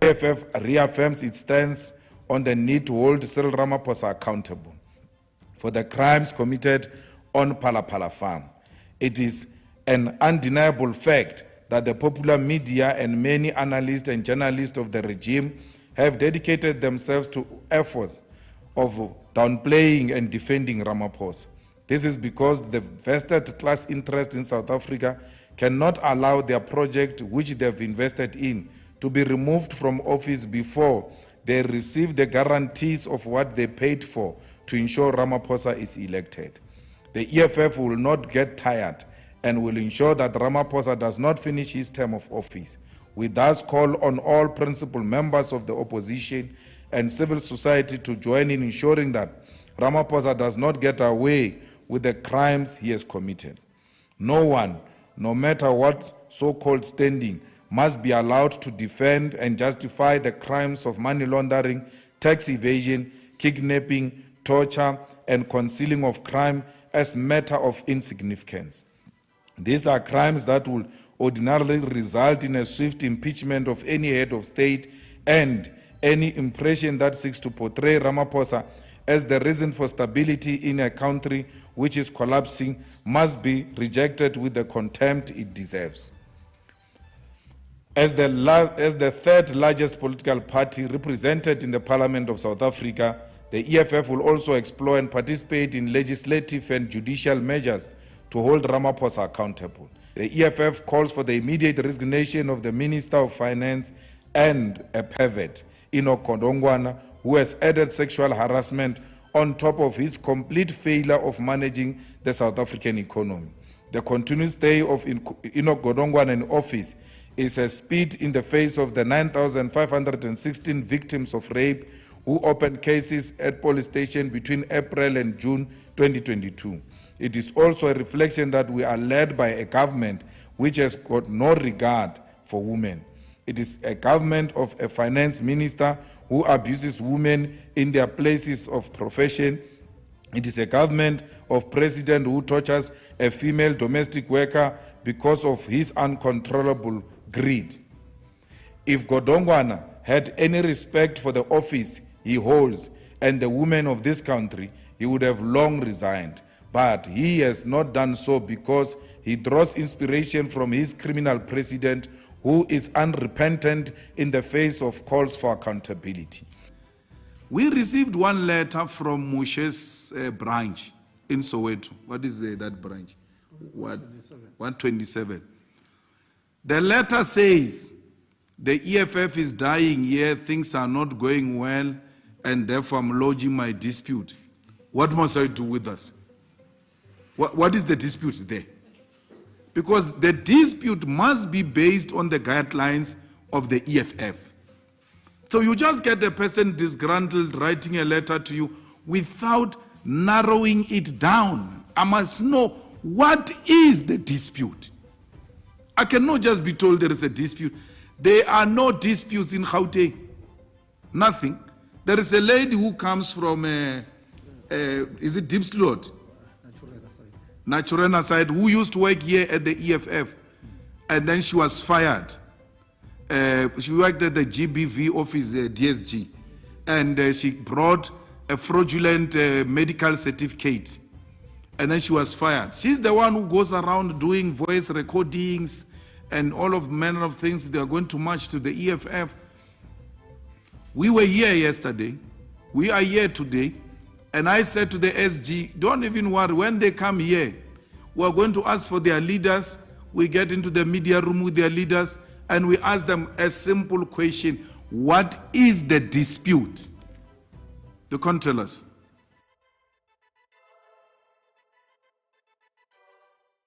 EFF reaffirms its stance on the need to hold Cyril Ramaphosa accountable for the crimes committed on Phala Phala farm. It is an undeniable fact that the popular media and many analysts and journalists of the regime have dedicated themselves to efforts of downplaying and defending Ramaphosa. This is because the vested class interest in South Africa cannot allow their project, which they've invested in, to be removed from office before they receive the guarantees of what they paid for to ensure Ramaphosa is elected. The EFF will not get tired and will ensure that Ramaphosa does not finish his term of office. We thus call on all principal members of the opposition and civil society to join in ensuring that Ramaphosa does not get away with the crimes he has committed. No one, no matter what so-called standing, must be allowed to defend and justify the crimes of money laundering, tax evasion, kidnapping, torture, and concealing of crime as matter of insignificance. These are crimes that will ordinarily result in a swift impeachment of any head of state, and any impression that seeks to portray Ramaphosa as the reason for stability in a country which is collapsing must be rejected with the contempt it deserves. As the third largest political party represented in the Parliament of South Africa, the EFF will also explore and participate in legislative and judicial measures to hold Ramaphosa accountable. The EFF calls for the immediate resignation of the Minister of Finance and a pervert, Enoch Godongwana, who has added sexual harassment on top of his complete failure of managing the South African economy. The continued stay of Enoch Godongwana in office is a spit in the face of the 9,516 victims of rape who opened cases at police station between April and June 2022. It is also a reflection that we are led by a government which has got no regard for women. It is a government of a finance minister who abuses women in their places of profession. It is a government of president who tortures a female domestic worker because of his uncontrollable greed. If Godongwana had any respect for the office he holds and the women of this country, he would have long resigned. But he has not done so because he draws inspiration from his criminal president, who is unrepentant in the face of calls for accountability. We received one letter from Moshe's branch in Soweto. What is that branch? 127. The letter says the EFF is dying here, things are not going well, and therefore I'm lodging my dispute. What must I do with that? What is the dispute there? Because the dispute must be based on the guidelines of the EFF. So you just get a person disgruntled writing a letter to you without narrowing it down. I must know, what is the dispute? I cannot just be told there is a dispute. There are no disputes in Gauteng. Nothing. There is a lady who comes from, is it Diepsloot? Naturena side, who used to work here at the EFF, and then she was fired. She worked at the GBV office, DSG, and she brought a fraudulent medical certificate, and then she was fired. She's the one who goes around doing voice recordings and all of manner of things. They are going to march to the EFF. We were here yesterday. We are here today. And I said to the SG, don't even worry, when they come here, we're going to ask for their leaders. We get into the media room with their leaders, and we ask them a simple question: what is the dispute? They can't tell us.